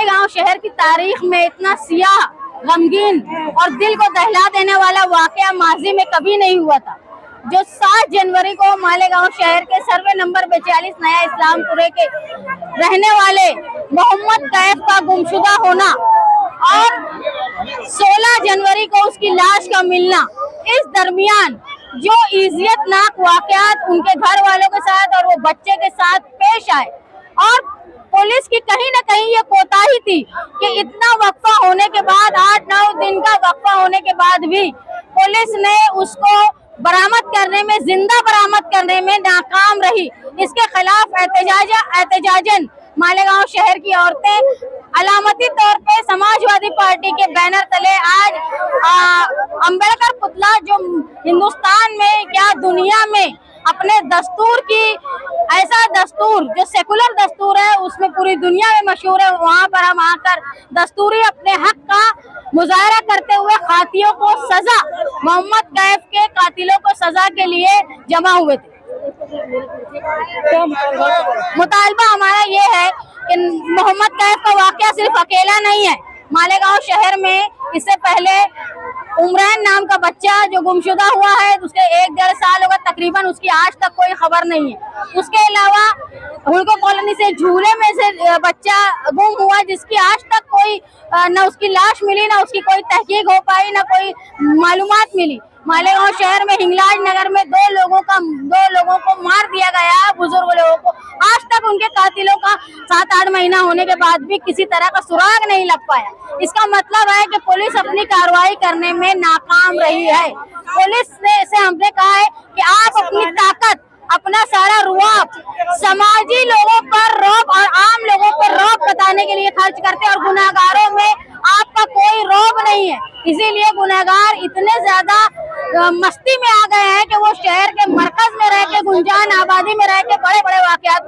मालेगांव शहर की तारीख में इतना सियाह, गमगीन और दिल को दहला देने वाला वाकया माजी में कभी नहीं हुआ था। जो 7 जनवरी को मालेगांव शहर के सर्वे नंबर 42 नया इस्लामपुरे के रहने वाले मोहम्मद कैफ का गुमशुदा होना और 16 जनवरी को उसकी लाश का मिलना, इस दरमियान जो इज़्ज़तनाक वाकयात उनके घर वालों के साथ और वो बच्चे के साथ पेश आए, और पुलिस की कहीं ना कहीं ये कोताही थी कि इतना वक्फा होने के बाद, 8-9 दिन का वक्फा होने के बाद भी पुलिस ने उसको बरामद करने में, जिंदा बरामद करने में नाकाम रही। इसके खिलाफ एहतजाजन मालेगांव शहर की औरतें अलामती तौर पे समाजवादी पार्टी के बैनर तले आज अंबेडकर पुतला, जो हिंदुस्तान में क्या दुनिया में अपने दस्तूर की, ऐसा दस्तूर जो सेकुलर दस्तूर है उसमें पूरी दुनिया में मशहूर है, वहाँ पर हम आकर दस्तूरी अपने हक का मुजाहरा करते हुए कातिलों को सजा, मोहम्मद कैफ के कातिलों को सजा के लिए जमा हुए थे। मुतालबा हमारा ये है कि मोहम्मद कैफ का वाकया सिर्फ अकेला नहीं है। मालेगांव शहर में इससे पहले उमरान नाम का बच्चा जो गुमशुदा हुआ है, उसके 1-1.5 साल होगा तकरीबन, उसकी आज तक कोई खबर नहीं है। उसके अलावा हुड़को कॉलोनी से झूले में से बच्चा गुम हुआ, जिसकी आज तक कोई न उसकी लाश मिली, ना उसकी कोई तहकीक हो पाई, ना कोई मालूमात मिली। मालेगांव शहर में हिंगलाज नगर में 2 लोगों को मार दिया गया, बुजुर्ग लोगों को। आज तक उनके कातिलों का 7-8 महीना होने के बाद भी किसी तरह का सुराग नहीं लग पाया। इसका मतलब है कि पुलिस अपनी कार्रवाई करने में नाकाम रही है। पुलिस से हमने कहा है कि आप अपनी ताकत, अपना सारा रुआब समाजी लोगों पर रौब और आम लोगों पर रौब बताने के लिए खर्च करते हैं, और गुनाहगारों में आपका कोई रौब नहीं है। इसीलिए गुनाहगार इतने ज्यादा मस्ती में आ गए हैं कि वो शहर के मरकज में रह के, गुंजान आबादी में रह के बड़े बड़े वाकयात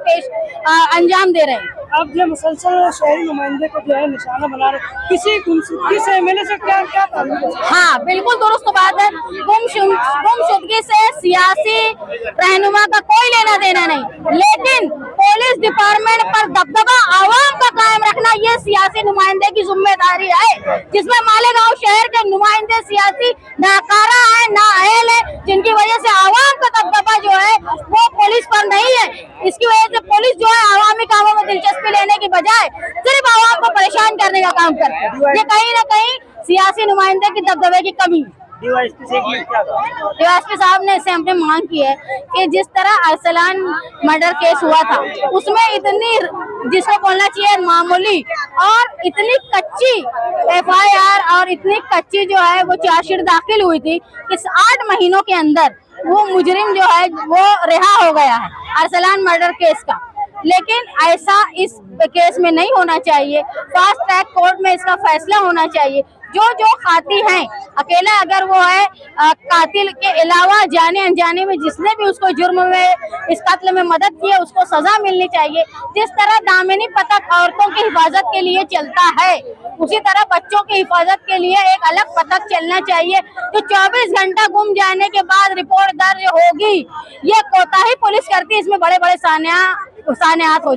अंजाम दे रहे हैं। अब जो मुसलसल शहरी नुमाइंदे को जो है निशाना बना रहे, किस एमएलए से क्या हाँ, बिल्कुल दुरुस्त बात है। गुमशुदगी से सियासी रहनुमा का कोई लेना देना नहीं, लेकिन पुलिस डिपार्टमेंट पर दबदबा आवाम का कायम रखना ये सियासी नुमाइंदे की जिम्मेदारी है, जिसमें मालेगांव शहर के नुमाइंदे सियासी नाकारा है, नाअहल है, जिनकी वजह से आवाम का दबदबा जो है वो पुलिस पर नहीं है। इसकी वजह से पुलिस जो है आवामी कामों में दिलचस्पी लेने की बजाय सिर्फ आवाम को परेशान करने का काम करती है। ये कहीं ना कहीं सियासी नुमाइंदे की दबदबे की कमी है। डीवाईएसपी साहब ने इससे हमने मांग की है कि जिस तरह अरसलान मर्डर केस हुआ था, उसमें इतनी, जिसको बोलना चाहिए मामूली, और इतनी कच्ची एफआईआर और इतनी कच्ची जो है वो चार्जशीट दाखिल हुई थी कि 8 महीनों के अंदर वो मुजरिम जो है वो रिहा हो गया है अरसलान मर्डर केस का। लेकिन ऐसा इस केस में नहीं होना चाहिए। फास्ट ट्रैक कोर्ट में इसका फैसला होना चाहिए। जो खाती हैं, अकेला अगर वो है कातिल के अलावा जाने अनजाने में जिसने भी उसको जुर्म में, इस कत्ल में मदद की है, उसको सजा मिलनी चाहिए। जिस तरह दामिनी पतक औरतों की हिफाजत के लिए चलता है, उसी तरह बच्चों की हिफाजत के लिए एक अलग पतक चलना चाहिए। तो 24 घंटा गुम जाने के बाद रिपोर्ट दर्ज होगी, ये कोताही पुलिस करती है, इसमें बड़े बड़े सानियात हो जाए।